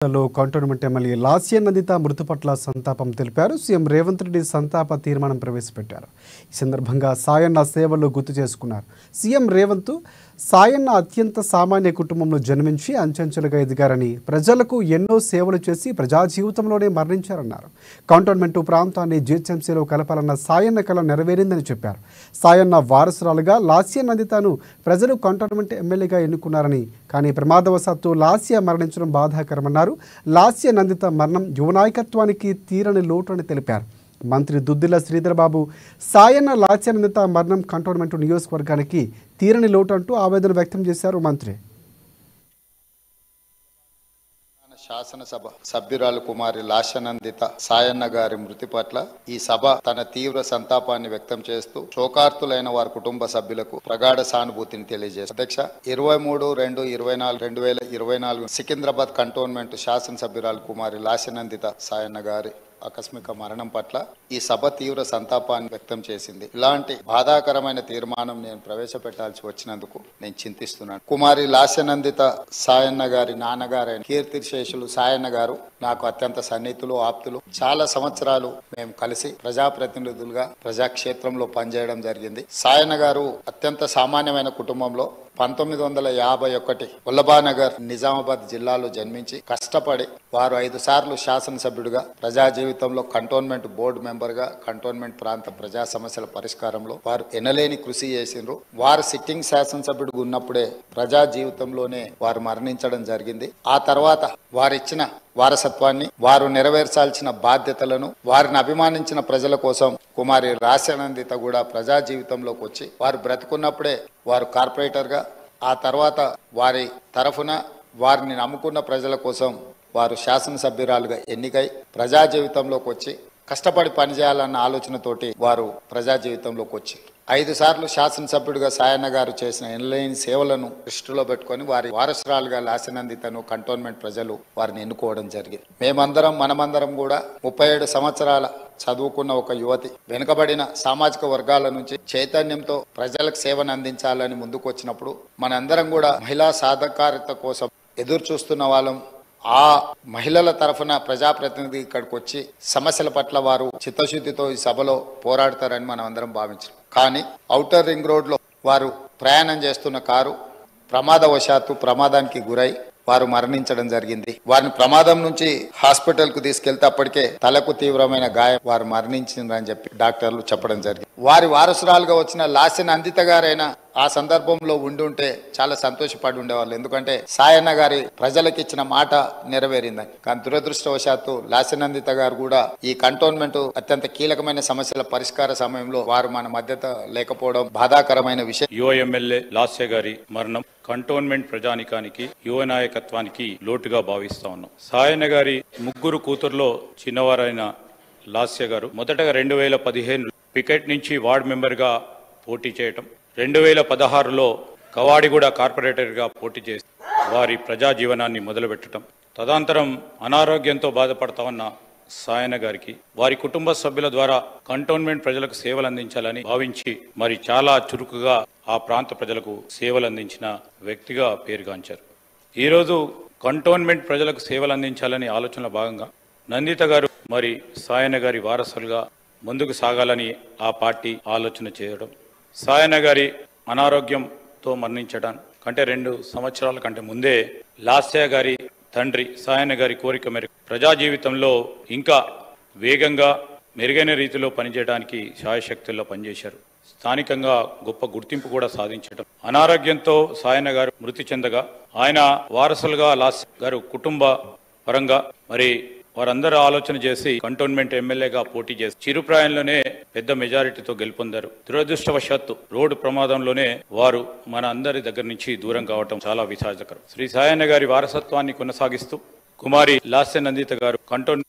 లో cantonment MLA Lasya Nanditha మృతి పట్ల సంతాపం తెలిపారు. సీఎం రేవంత్ రెడ్డి సంతాప తీర్మానం ప్రవేశపెట్టారు. ఈ సందర్భంగా సాయన్న సేవలు గుర్తు చేసుకున్నారు. సీఎం రేవంత్ సాయన్న అత్యంత సామాన్య కుటుంబంలో జన్మించి అంచెంచెలుగా ఎదిగారని, ప్రజలకు ఎన్నో సేవలు చేసి ప్రజా జీవితంలోనే మరణించారన్నారు. కంటోన్మెంట్ ప్రాంతాన్ని జీహెచ్ఎంసీలో కలపాలన్న సాయన్న కల నెరవేరిందని చెప్పారు. సాయన్న వారసురాలుగా లాస్య నందితను ప్రజలు కంటోన్మెంట్ ఎమ్మెల్యేగా ఎన్నుకున్నారని, కానీ ప్రమాదవశాత్తు లాస్య మరణించడం బాధాకరమన్నారు. లాస్య నందిత మరణం యువనాయకత్వానికి తీరని లోటు అని తెలిపారు. మంత్రి దుద్దిల శ్రీధర్ బాబు సాయన్న లాస్య నందిత మరణం కంటోన్మెంట్ నియోజకవర్గానికి తీరని లోటు అంటూ ఆవేదన వ్యక్తం చేశారు. మంత్రి శాసనసభ సభ్యురాలు కుమారి లాస్య నందిత సాయన్న గారి మృతి పట్ల ఈ సభ తన తీవ్ర సంతాపాన్ని వ్యక్తం చేస్తూ శోకార్తులైన వారి కుటుంబ సభ్యులకు ప్రగాఢ సానుభూతిని తెలియజేస్తారు. అధ్యక్ష 23/2/2024 సికింద్రాబాద్ కంటోన్మెంట్ శాసనసభ్యురాలు కుమారి లాస్య నందిత సాయన్న గారి ఆకస్మిక మరణం పట్ల ఈ సభ తీవ్ర సంతాపాన్ని వ్యక్తం చేసింది. ఇలాంటి బాధాకరమైన తీర్మానం నేను ప్రవేశపెట్టాల్సి వచ్చినందుకు నేను చింతిస్తున్నాను. కుమారి లాస్య నందిత సాయన్న గారి నాన్నగారైన కీర్తిశేషులు సాయన్న గారు నాకు అత్యంత సన్నిహితులు, ఆప్తులు. చాలా సంవత్సరాలు మేము కలిసి ప్రజాప్రతినిధులుగా ప్రజాక్షేత్రంలో పనిచేయడం జరిగింది. సాయన్న గారు అత్యంత సామాన్యమైన కుటుంబంలో 1951 వల్లభానగర్ నిజామాబాద్ జిల్లాలో జన్మించి కష్టపడి వారు 5 సార్లు శాసనసభ్యుడిగా ప్రజా జీవితంలో కంటోన్మెంట్ బోర్డు మెంబర్ గా కంటోన్మెంట్ ప్రాంత ప్రజా సమస్యల పరిష్కారంలో వారు ఎనలేని కృషి చేసిండ్రు. వారు సిట్టింగ్ శాసనసభ్యుడిగా ఉన్నప్పుడే ప్రజా జీవితంలోనే వారు మరణించడం జరిగింది. ఆ తర్వాత వారిచ్చిన వారసత్వాన్ని, వారు నెరవేర్చాల్సిన బాధ్యతలను, వారిని అభిమానించిన ప్రజల కోసం కుమారి లాస్య నందిత కూడా ప్రజా జీవితంలోకి వచ్చి వారు బ్రతుకున్నప్పుడే వారు కార్పొరేటర్గా, ఆ తర్వాత వారి తరఫున వారిని నమ్ముకున్న ప్రజల కోసం వారు శాసనసభ్యురాలుగా ఎన్నికై ప్రజా జీవితంలోకి వచ్చి కష్టపడి పనిచేయాలన్న ఆలోచనతోటి వారు ప్రజా జీవితంలోకి వచ్చి 5 సార్లు శాసనసభ్యుడిగా సాయన్న గారు చేసిన ఎనలేని సేవలను దృష్టిలో పెట్టుకొని వారి వారసురాలుగా లాస్య నందితను కంటోన్మెంట్ ప్రజలు వారిని ఎన్నుకోవడం జరిగింది. మనమందరం కూడా 37 సంవత్సరాల చదువుకున్న ఒక యువతి వెనుకబడిన సామాజిక వర్గాల నుంచి చైతన్యంతో ప్రజలకు సేవను అందించాలని ముందుకు వచ్చినప్పుడు మనందరం కూడా మహిళా సాధికారత కోసం ఎదురు చూస్తున్న వాళ్ళం. ఆ మహిళల తరఫున ప్రజాప్రతినిధి ఇక్కడికి వచ్చి సమస్యల పట్ల వారు చిత్తశుద్ధితో ఈ సభలో పోరాడతారని మనం అందరం భావించాం. కానీ ఔటర్ రింగ్ రోడ్ లో వారు ప్రయాణం చేస్తున్న కారు ప్రమాదానికి గురై వారు మరణించడం జరిగింది. వారిని ప్రమాదం నుంచి హాస్పిటల్ కు తీసుకెళ్తే అప్పటికే తలకు తీవ్రమైన గాయం, వారు మరణించిందని చెప్పి డాక్టర్లు చెప్పడం జరిగింది. వారి వారసురాలుగా వచ్చిన లాస్య నందిత గారైనా ఆ సందర్భంలో ఉండుంటే చాలా సంతోషపడి ఉండేవాళ్ళు. ఎందుకంటే సాయన్న గారి ప్రజలకు ఇచ్చిన మాట నెరవేరిందని. కానీ దురదృష్టవశాత్తు లాస్య నందిత గారు కూడా ఈ కంటోన్మెంట్ అత్యంత కీలకమైన సమస్యల పరిష్కార సమయంలో వారు మన మధ్యత లేకపోవడం బాధాకరమైన విషయం. యువ ఎమ్మెల్యే లాస్య గారి మరణం కంటోన్మెంట్ ప్రజానికానికి, యువ నాయకత్వానికి లోటుగా భావిస్తా ఉన్నాం. సాయన్న గారి 3 కూతుర్లో చిన్నవారైన లాస్య గారు మొదటగా 2015 పికెట్ నుంచి వార్డ్ మెంబర్గా పోటీ చేయటం, 2016లో కవాడిగూడ కార్పొరేటర్గా పోటీ చేసి వారి ప్రజా జీవనాన్ని మొదలుపెట్టడం, తదనంతరం అనారోగ్యంతో బాధపడతా ఉన్న సాయన్న గారికి వారి కుటుంబ సభ్యుల ద్వారా కంటోన్మెంట్ ప్రజలకు సేవలు అందించాలని భావించి మరి చాలా చురుకుగా ఆ ప్రాంత ప్రజలకు సేవలు అందించిన వ్యక్తిగా పేరుగాంచారు. ఈరోజు కంటోన్మెంట్ ప్రజలకు సేవలు అందించాలని ఆలోచనలో భాగంగా నందిత గారు మరి సాయన్న గారి వారసులుగా ముందుకు సాగాలని ఆ పార్టీ ఆలోచన చేయడం, సాయన్న గారి అనారోగ్యంతో మరణించడం కంటే 2 సంవత్సరాల కంటే ముందే లాస్య గారి తండ్రి సాయన్న గారి కోరిక మేరకు ప్రజా జీవితంలో ఇంకా వేగంగా మెరుగైన రీతిలో పనిచేయడానికి శాయశక్తుల్లో పనిచేశారు. స్థానికంగా గొప్ప గుర్తింపు కూడా సాధించడం, అనారోగ్యంతో సాయన్న గారు మృతి చెందగా ఆయన వారసులుగా లాస్య గారు కుటుంబ పరంగా మరి వారందరూ ఆలోచన చేసి కంటోన్మెంట్ ఎమ్మెల్యేగా పోటీ చేసి చిరుప్రాయంలోనే పెద్ద మెజారిటీతో గెలుపొందారు. దురదృష్టవశాత్తు రోడ్డు ప్రమాదంలోనే వారు మన అందరి దగ్గర నుంచి దూరం కావటం చాలా విషాదకరం. శ్రీ సాయన్న గారి వారసత్వాన్ని కొనసాగిస్తూ కుమారి లాస్య నందిత గారు కంటోన్మెంట్